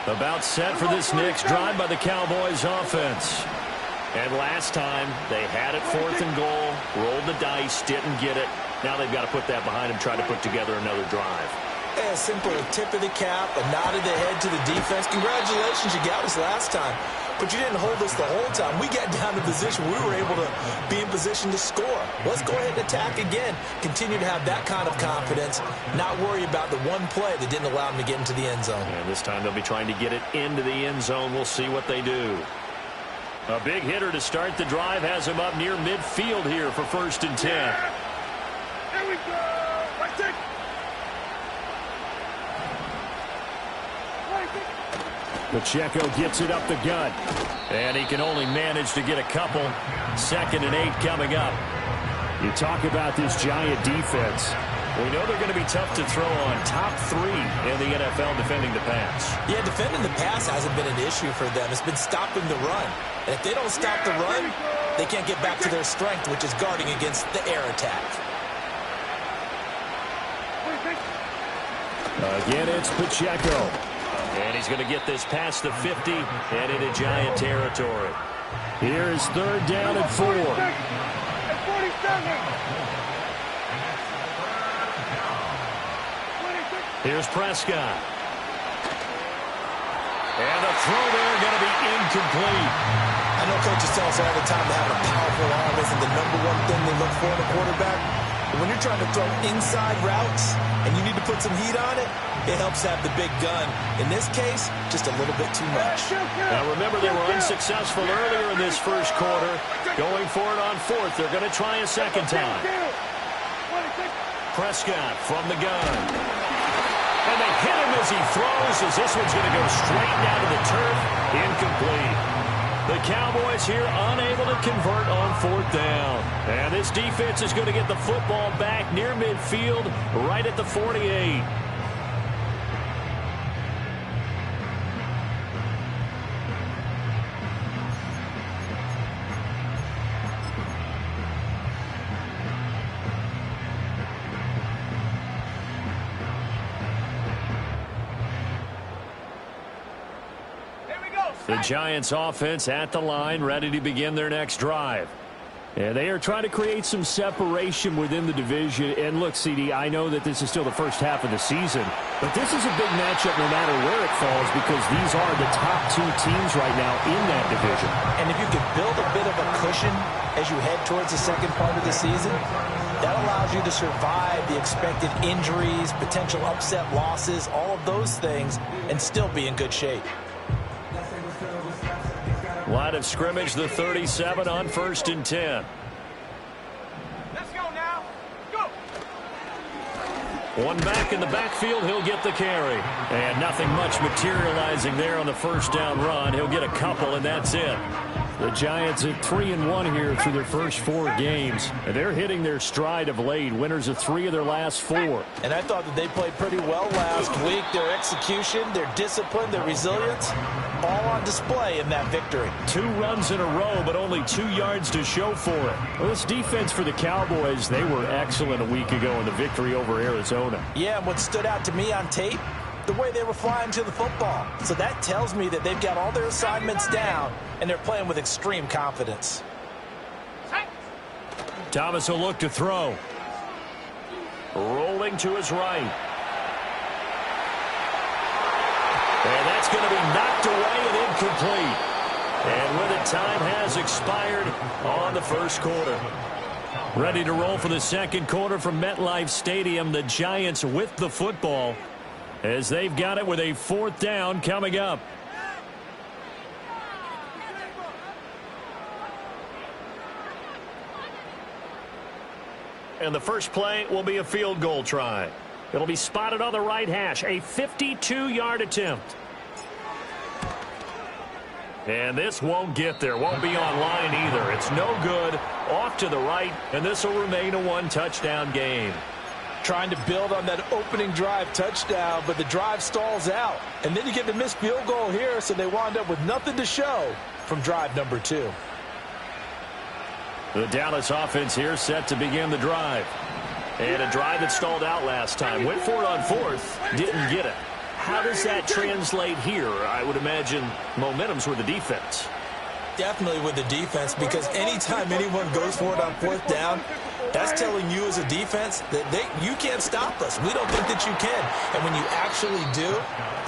About set for this next drive by the Cowboys offense. And last time, they had it 4th and goal, rolled the dice, didn't get it. Now they've got to put that behind them, try to put together another drive. A simple tip of the cap, a nod of the head to the defense. Congratulations, you got us last time. But you didn't hold us the whole time. We got down to position. We were able to be in position to score. Let's go ahead and attack again. Continue to have that kind of confidence. Not worry about the one play that didn't allow them to get into the end zone. And this time they'll be trying to get it into the end zone. We'll see what they do. A big hitter to start the drive has him up near midfield here for 1st and 10. Here we go. Right there. Pacheco gets it up the gut. And he can only manage to get a couple. 2nd and 8 coming up. You talk about this Giant defense. We know they're going to be tough to throw on. Top 3 in the NFL defending the pass. Yeah, defending the pass hasn't been an issue for them. It's been stopping the run. And if they don't stop the run, they can't get back to their strength, which is guarding against the air attack. Again, it's Pacheco. And he's going to get this past the 50 and into Giant territory. Here is 3rd down and 4. Here's Prescott. And the throw there going to be incomplete. I know coaches tell us all the time that having a powerful arm isn't the #1 thing they look for in a quarterback. But when you're trying to throw inside routes and you need to put some heat on it, it helps have the big gun. In this case, just a little bit too much. Now remember, they were unsuccessful earlier in this first quarter. Going for it on 4th. They're going to try a second time. Prescott from the gun. And they hit him as he throws, as this one's going to go straight down to the turf. Incomplete. The Cowboys here unable to convert on 4th down. And this defense is going to get the football back near midfield, right at the 48. The Giants offense at the line, ready to begin their next drive. And they are trying to create some separation within the division. And look, CD, I know that this is still the first half of the season, but this is a big matchup no matter where it falls, because these are the top 2 teams right now in that division. And if you could build a bit of a cushion as you head towards the second part of the season, that allows you to survive the expected injuries, potential upset losses, all of those things, and still be in good shape. Line of scrimmage, the 37 on 1st and 10. Let's go now. Go. One back in the backfield, he'll get the carry. And nothing much materializing there on the 1st down run. He'll get a couple, and that's it. The Giants at 3-1 here through their first 4 games. And they're hitting their stride of late. Winners of 3 of their last 4. And I thought that they played pretty well last week. Their execution, their discipline, their resilience, all on display in that victory. 2 runs in a row, but only 2 yards to show for it. Well, this defense for the Cowboys, they were excellent a week ago in the victory over Arizona. Yeah, and what stood out to me on tape, the way they were flying to the football. So that tells me that they've got all their assignments down, and they're playing with extreme confidence. Thomas will look to throw. Rolling to his right. And that's going to be knocked away and incomplete. And with it, time has expired on the first quarter. Ready to roll for the second quarter from MetLife Stadium. The Giants with the football as they've got it with a 4th down coming up. And the first play will be a field goal try. It'll be spotted on the right hash. A 52-yard attempt. And this won't get there. Won't be on line either. It's no good. Off to the right. And this will remain a 1-touchdown game. Trying to build on that opening drive touchdown, but the drive stalls out. And then you get the missed field goal here, so they wound up with nothing to show from drive number 2. The Dallas offense here set to begin the drive. And a drive that stalled out last time. Went for it on 4th. Didn't get it. How does that translate here? I would imagine momentum's with the defense. Definitely with the defense, because anytime anyone goes for it on fourth down, that's telling you as a defense that you can't stop us. We don't think that you can. And when you actually do,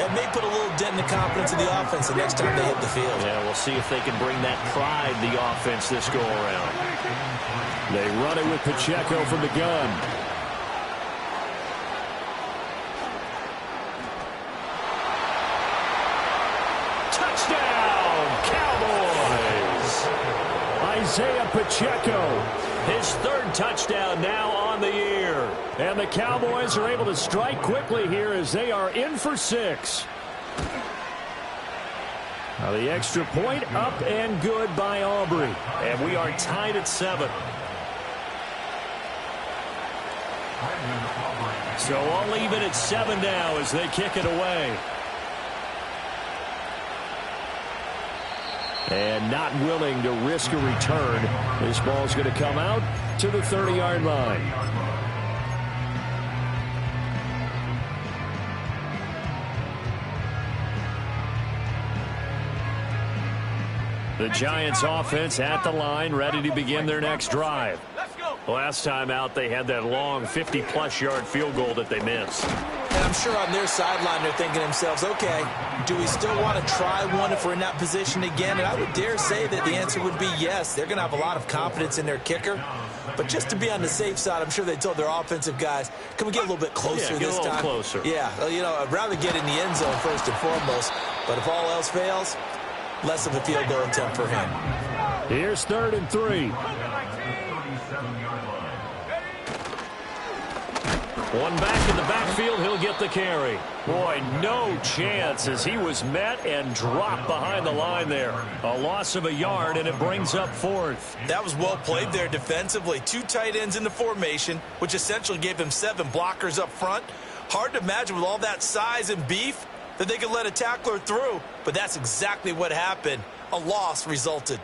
that may put a little dent in the confidence of the offense the next time they hit the field. Yeah, we'll see if they can bring that pride to the offense this go-around. They run it with Pacheco from the gun. Touchdown, Cowboys! Isaiah Pacheco, his third touchdown now on the year. And the Cowboys are able to strike quickly here as they are in for 6. Now the extra point up and good by Aubrey. And we are tied at 7. So all even at 7 now as they kick it away. And not willing to risk a return. This ball's going to come out to the 30-yard line. The Giants offense at the line, ready to begin their next drive. Last time out, they had that long 50-plus yard field goal that they missed. And I'm sure on their sideline they're thinking to themselves, okay, do we still want to try one if we're in that position again? And I would dare say that the answer would be yes. They're going to have a lot of confidence in their kicker. But just to be on the safe side, I'm sure they told their offensive guys, can we get a little bit closer this time? Get a little closer. Yeah, you know, I'd rather get in the end zone first and foremost. But if all else fails, less of a field goal attempt for him. Here's 3rd and 3. One back in the backfield, he'll get the carry. Boy, no chance as he was met and dropped behind the line there. A loss of a yard, and it brings up 4th. That was well played there defensively. 2 tight ends in the formation, which essentially gave him 7 blockers up front. Hard to imagine with all that size and beef that they could let a tackler through, but that's exactly what happened. A loss resulted.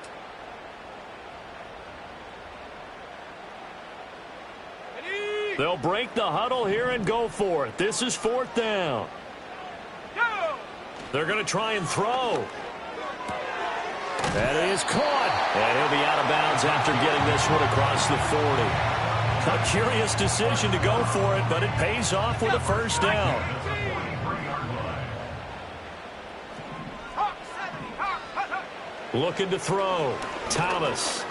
They'll break the huddle here and go for it. This is 4th down. They're going to try and throw. That is caught. And he'll be out of bounds after getting this one across the 40. A curious decision to go for it, but it pays off with a first down. Looking to throw. Thomas.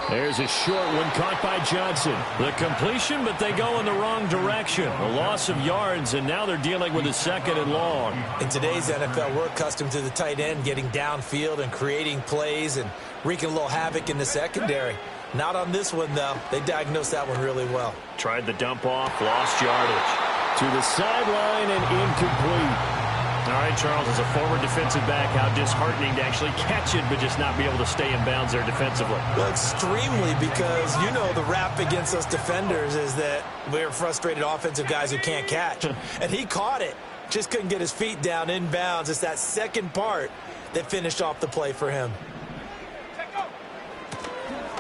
There's a short one caught by Johnson. The completion, but they go in the wrong direction. A loss of yards, and now they're dealing with a 2nd and long. In today's NFL, we're accustomed to the tight end getting downfield and creating plays and wreaking a little havoc in the secondary. Not on this one, though. They diagnosed that one really well. Tried the dump off, lost yardage. To the sideline and incomplete. All right, Charles, as a former defensive back, how disheartening to actually catch it but just not be able to stay in bounds there defensively. Well, extremely, because, you know, the rap against us defenders is that we're frustrated offensive guys who can't catch. And he caught it, just couldn't get his feet down in bounds. It's that second part that finished off the play for him.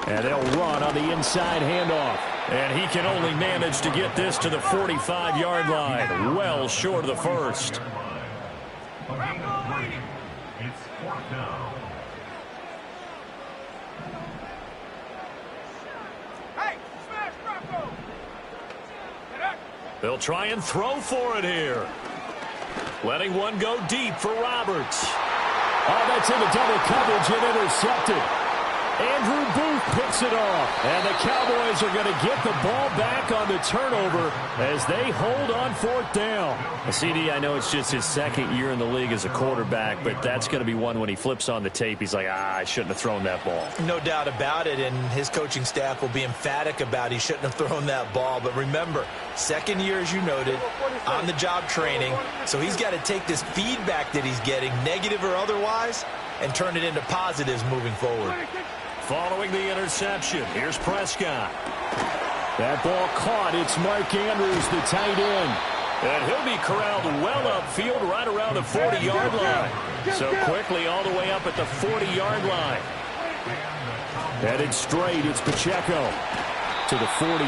And they'll run on the inside handoff. And he can only manage to get this to the 45-yard line, well short of the first. It's 4th down. Hey, smash Rocco! They'll try and throw for it here. Letting one go deep for Roberts. Oh, that's into double coverage and intercepted. Andrew Booth picks it off. And the Cowboys are going to get the ball back on the turnover as they hold on 4th down. CD, I know it's just his 2nd year in the league as a quarterback, but that's going to be one when he flips on the tape. He's like, I shouldn't have thrown that ball. No doubt about it, and his coaching staff will be emphatic about he shouldn't have thrown that ball. But remember, 2nd year, as you noted, on-the-job training. So he's got to take this feedback that he's getting, negative or otherwise, and turn it into positives moving forward. Following the interception, here's Prescott. That ball caught. It's Mark Andrews, the tight end. And he'll be corralled well upfield right around the 40-yard line. So quickly all the way up at the 40-yard line. Headed straight, it's Pacheco to the 43,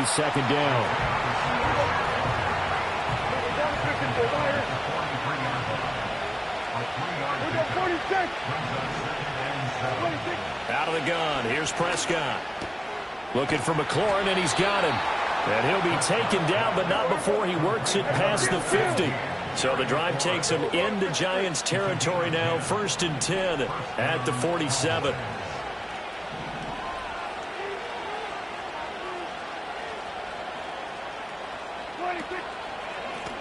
2nd down. Out of the gun, here's Prescott. Looking for McLaurin, and he's got him. And he'll be taken down, but not before he works it past the 50. So the drive takes him into Giants territory now, 1st and 10 at the 47.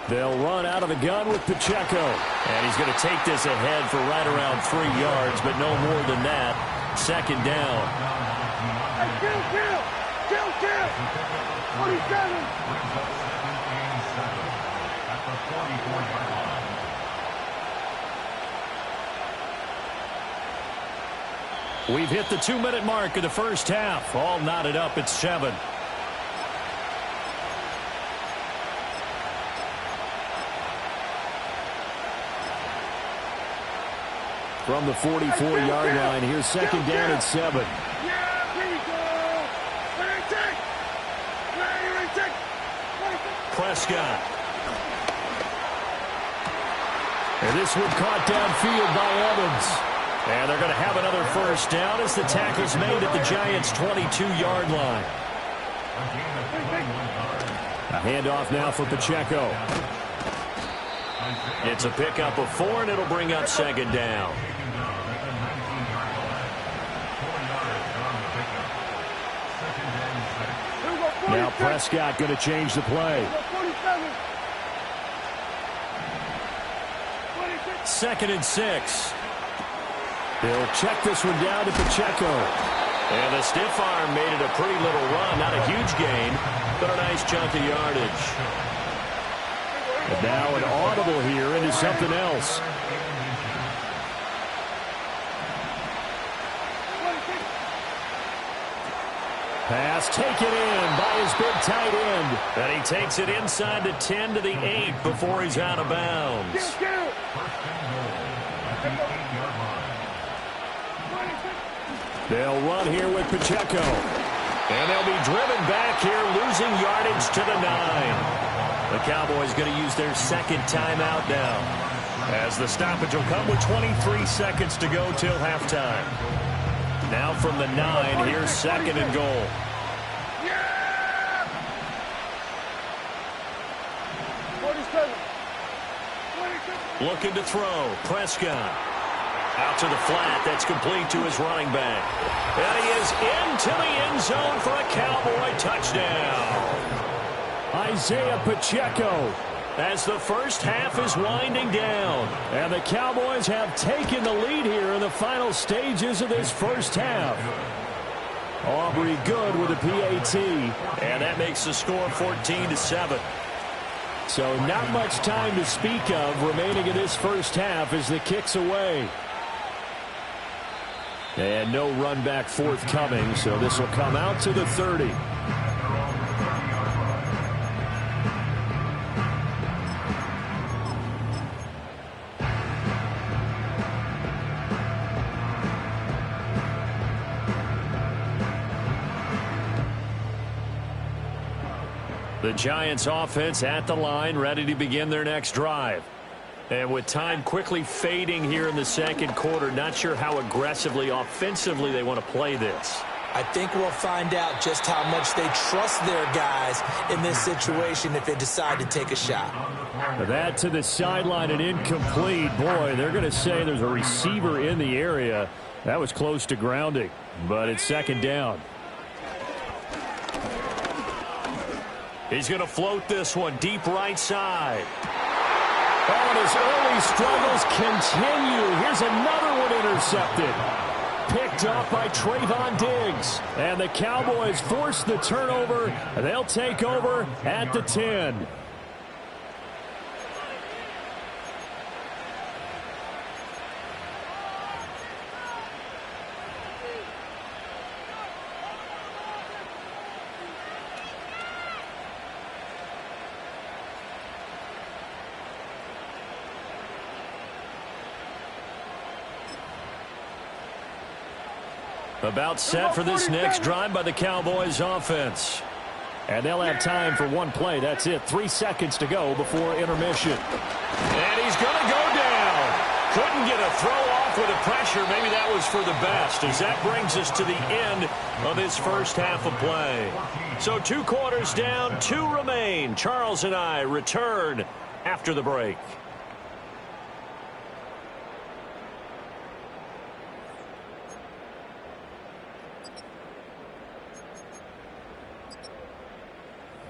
They'll run out of the gun with Pacheco. And he's going to take this ahead for right around 3 yards, but no more than that. 2nd down. Kill! 47! We've hit the 2-minute mark of the first half. All knotted up at 7. From the 44-yard line, here's 2nd down at 7. Prescott. And this one caught downfield by Evans. And they're going to have another 1st down as the tackle's made at the Giants' 22-yard line. A handoff now for Pacheco. It's a pickup of 4, and it'll bring up 2nd down. Now Prescott going to change the play. 2nd and 6. He'll check this one down to Pacheco. And the stiff arm made it a pretty little run. Not a huge gain, but a nice chunk of yardage. And now an audible here into something else. Pass taken in by his big tight end. And he takes it inside the 10 to the 8 before he's out of bounds. They'll run here with Pacheco. And they'll be driven back here, losing yardage to the 9. The Cowboys going to use their 2nd timeout now, as the stoppage will come with 23 seconds to go till halftime. Now from the 9, here's 2nd and goal. Looking to throw. Prescott. Out to the flat. That's complete to his running back. And he is into the end zone for a Cowboy touchdown. Isaiah Pacheco, as the first half is winding down. And the Cowboys have taken the lead here in the final stages of this first half. Aubrey Good with a PAT. And that makes the score 14-7. So not much time to speak of remaining in this first half as the kick's away. And no run back forthcoming, so this will come out to the 30. The Giants offense at the line, ready to begin their next drive. And with time quickly fading here in the 2nd quarter, not sure how aggressively, offensively they want to play this. I think we'll find out just how much they trust their guys in this situation if they decide to take a shot. That to the sideline and incomplete. Boy, they're going to say there's a receiver in the area. That was close to grounding, but it's 2nd down. He's going to float this one deep right side. Oh, and his early struggles continue. Here's another one intercepted. Picked up by Trayvon Diggs. And the Cowboys force the turnover. They'll take over at the 10. About set for this next drive by the Cowboys offense. And they'll have time for one play. That's it. 3 seconds to go before intermission. And he's going to go down. Couldn't get a throw off off with the pressure. Maybe that was for the best, as that brings us to the end of this first half of play. So 2 quarters down, 2 remain. Charles and I return after the break.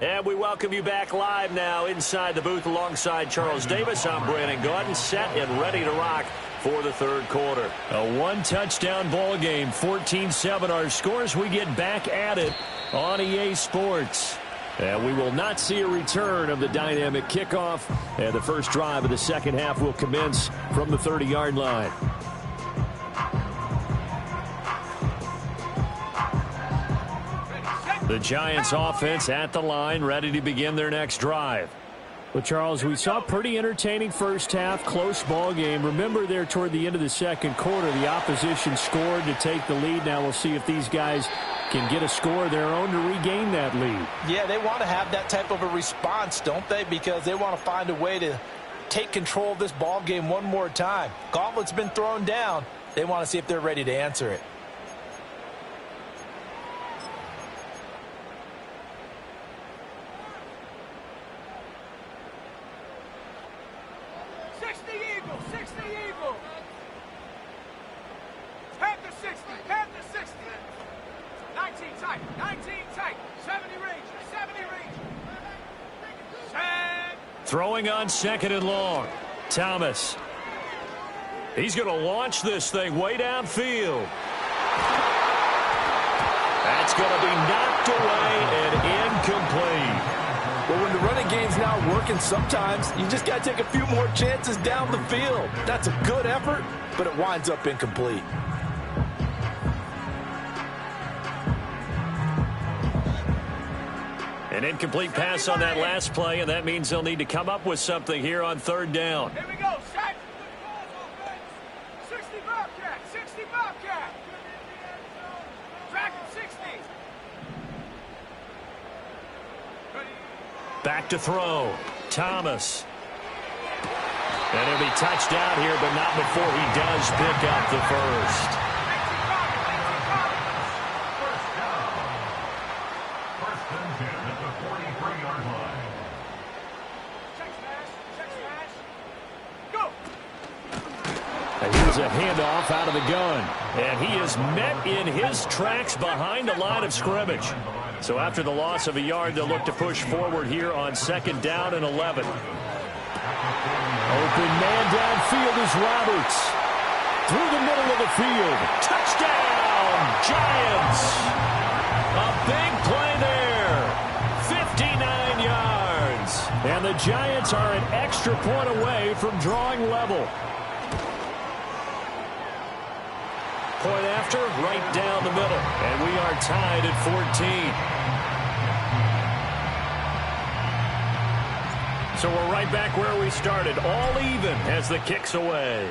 And we welcome you back live now inside the booth alongside Charles Davis. I'm Brandon Gaudin, set and ready to rock for the third quarter. A 1-touchdown ball game, 14-7 our scores. We get back at it on EA Sports. And we will not see a return of the dynamic kickoff. And the first drive of the second half will commence from the 30-yard line. The Giants offense at the line, ready to begin their next drive. Well, Charles, we saw a pretty entertaining first half, close ball game. Remember there toward the end of the second quarter, the opposition scored to take the lead. Now we'll see if these guys can get a score of their own to regain that lead. Yeah, they want to have that type of a response, don't they? Because they want to find a way to take control of this ball game one more time. Gauntlet's been thrown down. They want to see if they're ready to answer it. Throwing on second and long. Thomas. He's going to launch this thing way downfield. That's going to be knocked away and incomplete. Well, when the running game's not working, sometimes you just got to take a few more chances down the field. That's a good effort, but it winds up incomplete. An incomplete pass on that last play, and that means they'll need to come up with something here on third down. Here we go, set. 60 Bobcat, 60 Bobcat. Track 60. Back to throw. Thomas. And he'll be touched down here, but not before he does pick up the first. A handoff out of the gun, and he is met in his tracks behind the line of scrimmage. So after the loss of a yard, they'll look to push forward here on second down and 11. Open man downfield is Roberts. Through the middle of the field. Touchdown, Giants. A big play there. 59 yards. And the Giants are an extra point away from drawing level. Point after, right down the middle. And we are tied at 14. So we're right back where we started. All even as the kick's away.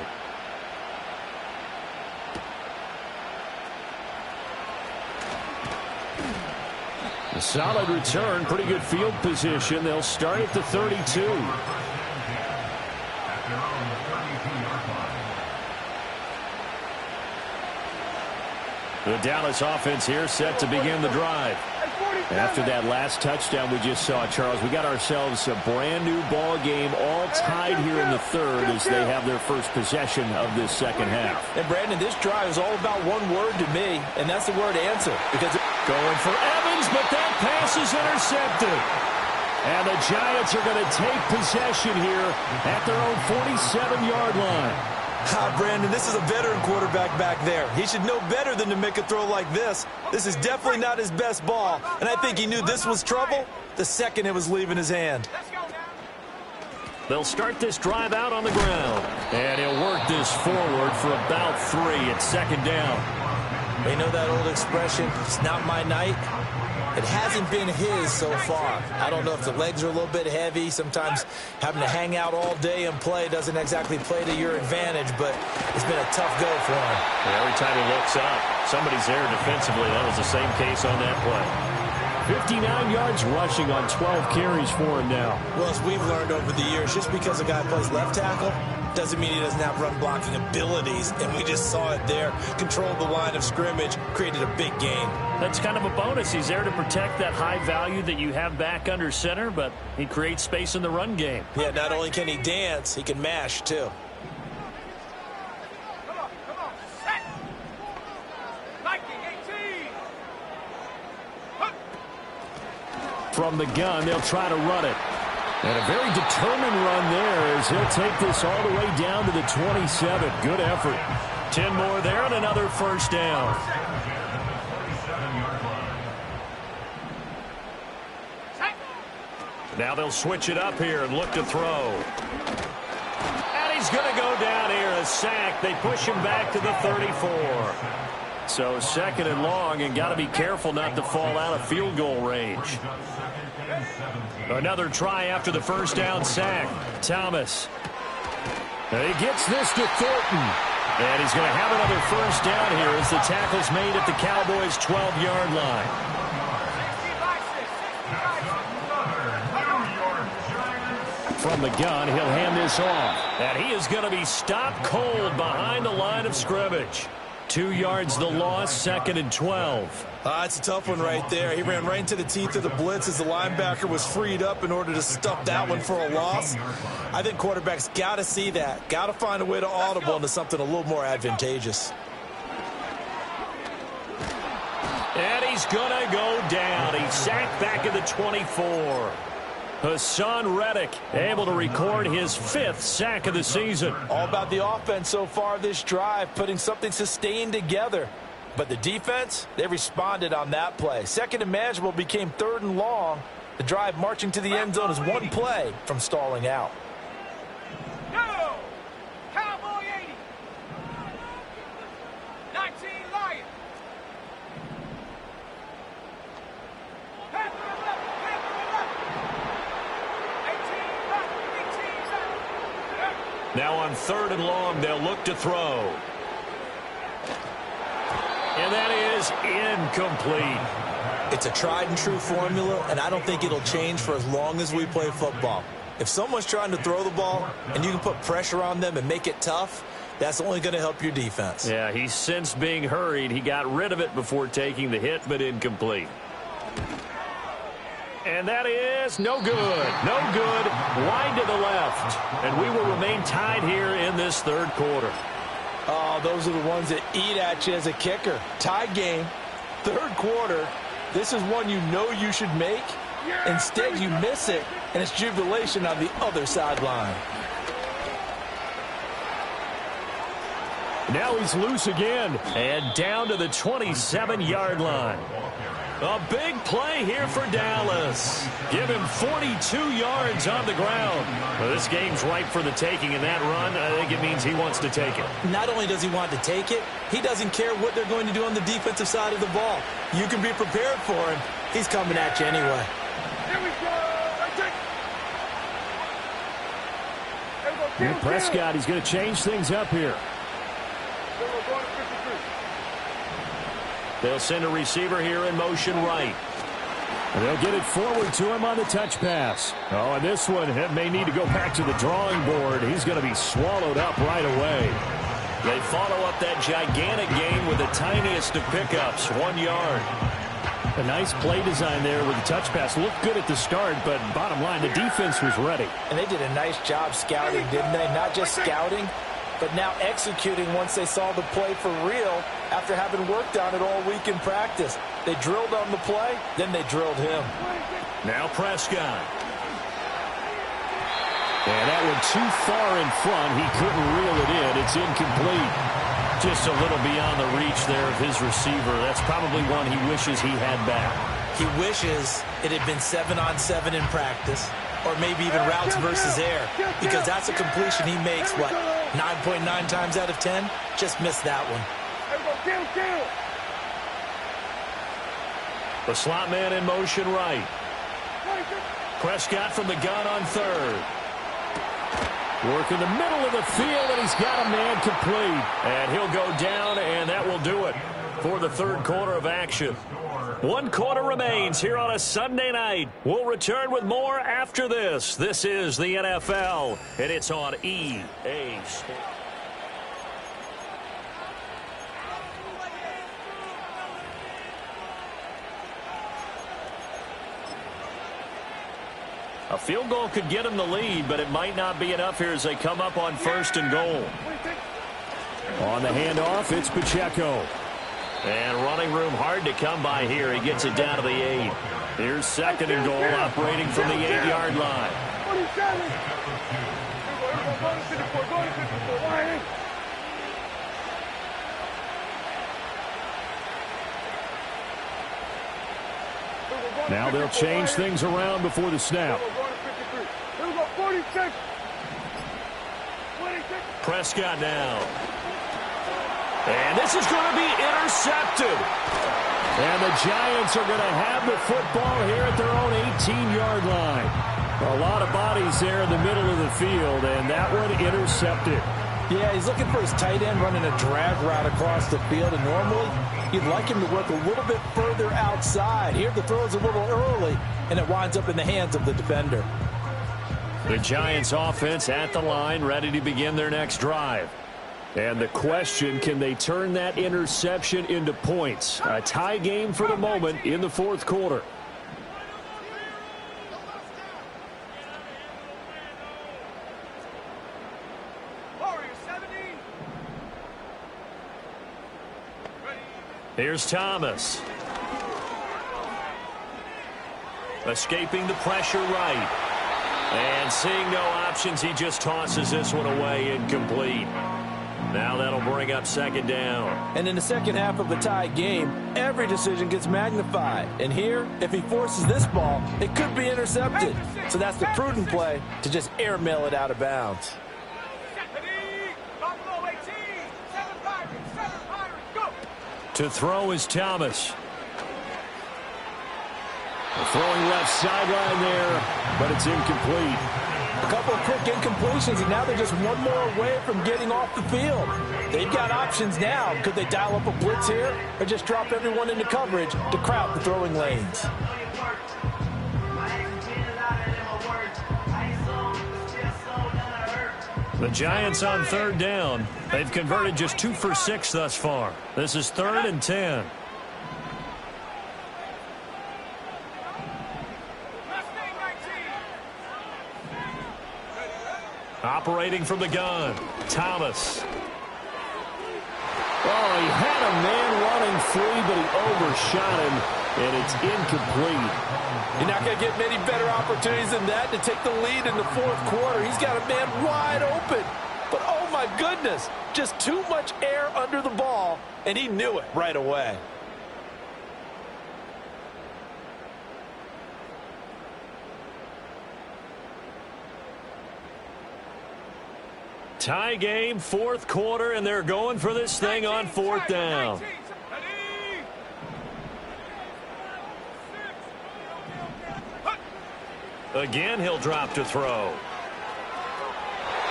A solid return, pretty good field position. They'll start at the 32. The Dallas offense here set to begin the drive. After that last touchdown we just saw, Charles, we got ourselves a brand new ball game, all tied here in the third as they have their first possession of this second half. And Brandon, this drive is all about one word to me, and that's the word answer. Because going for Evans, but that pass is intercepted. And the Giants are going to take possession here at their own 47-yard line. Brandon, this is a veteran quarterback back there. He should know better than to make a throw like this. This is definitely not his best ball, and I think he knew this was trouble the second it was leaving his hand. They'll start this drive out on the ground, and he'll work this forward for about 3 at second down. You know that old expression, it's not my night? It hasn't been his so far. I don't know if the legs are a little bit heavy. Sometimes having to hang out all day and play doesn't exactly play to your advantage, but it's been a tough go for him. And every time he looks up, somebody's there defensively. That was the same case on that play. 59 yards rushing on 12 carries for him now. Well, as we've learned over the years, just because a guy plays left tackle doesn't mean he doesn't have run blocking abilities, and we just saw it there. Controlled the line of scrimmage, created a big gain. That's kind of a bonus. He's there to protect that high value that you have back under center, but he creates space in the run game. Yeah, not only can he dance, he can mash, too. Come on, set. Viking 18. From the gun, they'll try to run it. And a very determined run there as he'll take this all the way down to the 27. Good effort. 10 more there and another first down. Now they'll switch it up here and look to throw. And he's going to go down here, a sack. They push him back to the 34. So second and long, and got to be careful not to fall out of field goal range. Another try after the first down sack. Thomas. And he gets this to Thornton. And he's going to have another first down here as the tackle's made at the Cowboys' 12-yard line. From the gun, he'll hand this off. And he is going to be stopped cold behind the line of scrimmage. 2 yards the loss, second and 12. It's a tough one right there. He ran right into the teeth of the blitz as the linebacker was freed up in order to stuff that one for a loss. I think quarterbacks got to see that. Got to find a way to audible into something a little more advantageous. And he's going to go down. He's sacked back at the 24. Hassan Reddick able to record his 5th sack of the season. All about the offense so far this drive, putting something sustained together. But the defense, they responded on that play. Second and manageable became third and long. The drive marching to the end zone is one play from stalling out. No! Cowboy 80. 19 Lion. Panther 11. Now on third and long, they'll look to throw. And that is incomplete. It's a tried and true formula, and I don't think it'll change for as long as we play football. If someone's trying to throw the ball and you can put pressure on them and make it tough, that's only going to help your defense. Yeah, he's since being hurried. He got rid of it before taking the hit, but incomplete. And that is no good. No good. Wide to the left. And we will remain tied here in this third quarter. Oh, those are the ones that eat at you as a kicker. Tie game, third quarter. This is one you know you should make. Instead, you miss it, and it's jubilation on the other sideline. Now he's loose again. And down to the 27-yard line. A big play here for Dallas. Give him 42 yards on the ground. Well, this game's ripe for the taking in that run. I think it means he wants to take it. Not only does he want to take it, he doesn't care what they're going to do on the defensive side of the ball. You can be prepared for him. He's coming at you anyway. Here we go. And Prescott, he's going to change things up here. They'll send a receiver here in motion right. And they'll get it forward to him on the touch pass. Oh, and this one may need to go back to the drawing board. He's going to be swallowed up right away. They follow up that gigantic gain with the tiniest of pickups, 1 yard. A nice play design there with the touch pass. Looked good at the start, but bottom line, the defense was ready. And they did a nice job scouting, didn't they? Not just scouting, but now executing once they saw the play for real after having worked on it all week in practice. They drilled on the play, then they drilled him. Now Prescott. And that one too far in front. He couldn't reel it in. It's incomplete. Just a little beyond the reach there of his receiver. That's probably one he wishes he had back. He wishes it had been 7-on-7 in practice, or maybe even routes versus air, because that's a completion he makes, what, 9.9 times out of 10? Just missed that one. The slot man in motion right. Prescott from the gun on third. Work in the middle of the field, and he's got a man complete. And he'll go down, and that will do it. for the third quarter of action. One quarter remains here on a Sunday night. We'll return with more after this. This is the NFL, and it's on EA Sports. A field goal could get them the lead, but it might not be enough here as they come up on 1st and goal. On the handoff, it's Pacheco. And running room hard to come by here. He gets it down to the 8. Here's 2nd and goal, operating from the 8-yard line. 27. Now they'll change things around before the snap. Here we go, 46. Prescott now. And this is going to be intercepted. And the Giants are going to have the football here at their own 18-yard line. A lot of bodies there in the middle of the field, and that one intercepted. Yeah, he's looking for his tight end running a drag route across the field, and normally you'd like him to work a little bit further outside. Here the throw is a little early, and it winds up in the hands of the defender. The Giants offense at the line, ready to begin their next drive. And the question, can they turn that interception into points? A tie game for the moment in the fourth quarter. Here's Thomas. Escaping the pressure right. And seeing no options, he just tosses this one away, incomplete. Now that'll bring up 2nd down. And in the second half of a tie game, every decision gets magnified. And here, if he forces this ball, it could be intercepted. So that's the prudent play to just airmail it out of bounds. To throw is Thomas. Throwing left sideline there, but it's incomplete. A couple of quick incompletions, and now they're just one more away from getting off the field. They've got options now. Could they dial up a blitz here or just drop everyone into coverage to crowd the throwing lanes? The Giants on 3rd down. They've converted just 2 for 6 thus far. This is 3rd and 10. Operating from the gun, Thomas. Oh, he had a man running free, but he overshot him, and it's incomplete. You're not going to get many better opportunities than that to take the lead in the fourth quarter. He's got a man wide open. But, oh, my goodness, just too much air under the ball, and he knew it right away. Tie game, fourth quarter, and they're going for this thing on 4th down. Again, he'll drop to throw.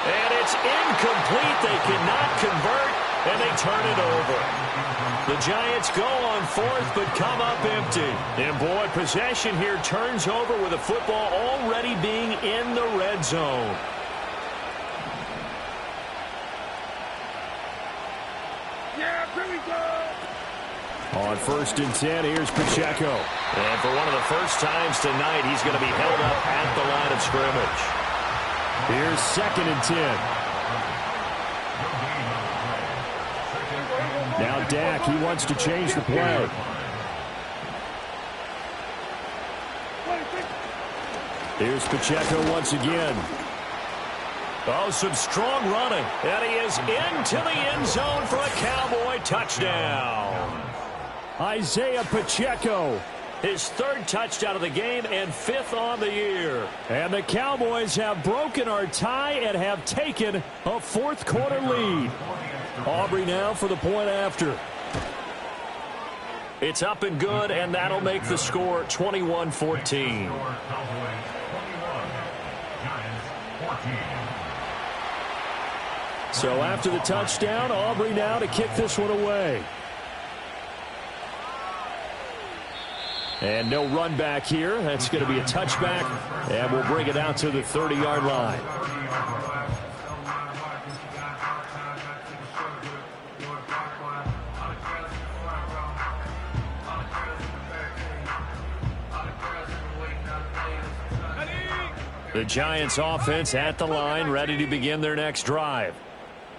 And it's incomplete. They cannot convert, and they turn it over. The Giants go on 4th, but come up empty. And, boy, possession here turns over with the football already being in the red zone. On 1st and 10, here's Pacheco. And for one of the first times tonight, he's going to be held up at the line of scrimmage. Here's 2nd and 10. Now Dak, he wants to change the play. Here's Pacheco once again. Oh, some strong running. And he is into the end zone for a Cowboy touchdown. Isaiah Pacheco, his 3rd touchdown of the game and 5th on the year. And the Cowboys have broken our tie and have taken a fourth quarter lead. Aubrey now for the point after. It's up and good, and that'll make the score 21-14. So after the touchdown, Aubrey now to kick this one away. And no run back here. That's going to be a touchback, and we'll bring it out to the 30-yard line. The Giants offense at the line, ready to begin their next drive.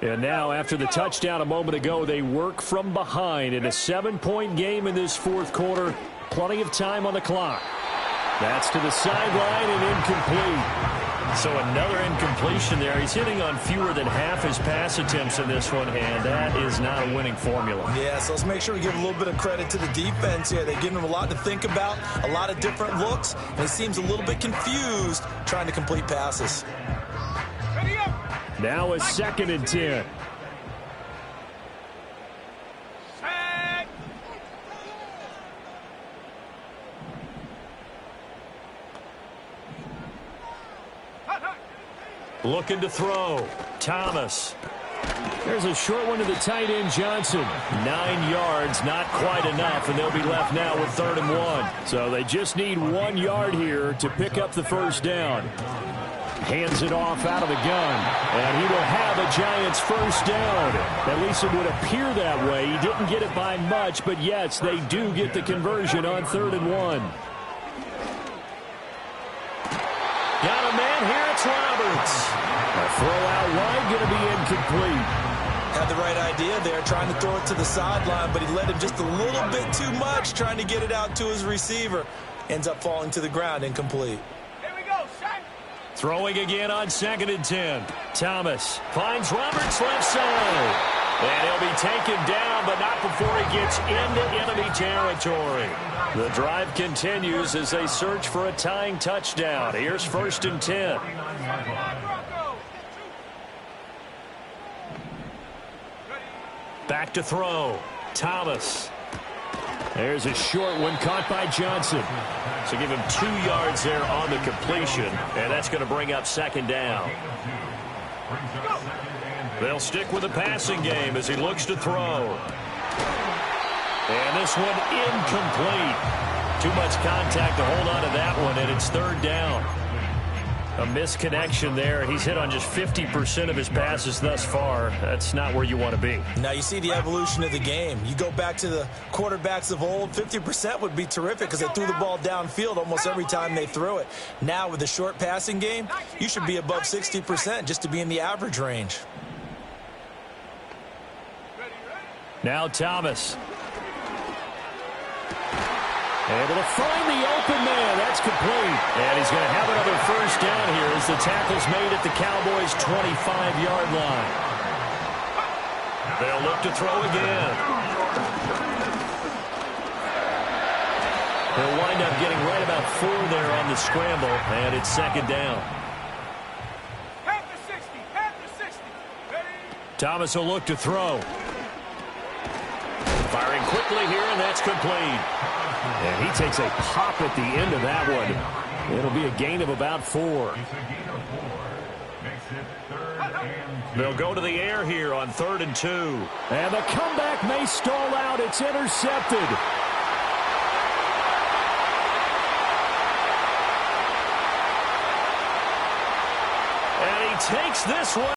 And now, after the touchdown a moment ago, they work from behind in a 7-point game in this fourth quarter. Plenty of time on the clock. That's to the sideline and incomplete. So another incompletion there. He's hitting on fewer than half his pass attempts in this one, and that is not a winning formula. Yeah, so let's make sure we give a little bit of credit to the defense here. They're giving him a lot to think about, a lot of different looks, and he seems a little bit confused trying to complete passes. Now a 2nd and 10. Looking to throw. Thomas. There's a short one to the tight end, Johnson. 9 yards, not quite enough, and they'll be left now with 3rd and 1. So they just need 1 yard here to pick up the first down. Hands it off out of the gun, and he will have a Giants first down. At least it would appear that way. He didn't get it by much, but yes, they do get the conversion on 3rd and 1. Got a man here, it's Roberts. A throw out wide, going to be incomplete. Had the right idea there, trying to throw it to the sideline, but he led him just a little bit too much, trying to get it out to his receiver. Ends up falling to the ground, incomplete. Throwing again on 2nd and 10. Thomas finds Roberts left side. And he'll be taken down, but not before he gets into enemy territory. The drive continues as they search for a tying touchdown. Here's 1st and 10. Back to throw. Thomas. There's a short one caught by Johnson. So give him 2 yards there on the completion, and that's going to bring up 2nd down. They'll stick with the passing game as he looks to throw. And this one incomplete. Too much contact to hold on to that one, and it's 3rd down. A misconnection there. He's hit on just 50% of his passes thus far. That's not where you want to be. Now you see the evolution of the game. You go back to the quarterbacks of old, 50% would be terrific because they threw the ball downfield almost every time they threw it. Now with the short passing game, you should be above 60% just to be in the average range. Now Thomas. Able to find the open man. That's complete. And he's going to have another first down here as the tackle's made at the Cowboys' 25-yard line. They'll look to throw again. They'll wind up getting right about 4 there on the scramble, and it's 2nd down. Thomas will look to throw. Firing quickly here, and that's complete. And he takes a pop at the end of that one. It'll be a gain of about 4. They'll go to the air here on 3rd and 2. And the comeback may stall out. It's intercepted. And he takes this one.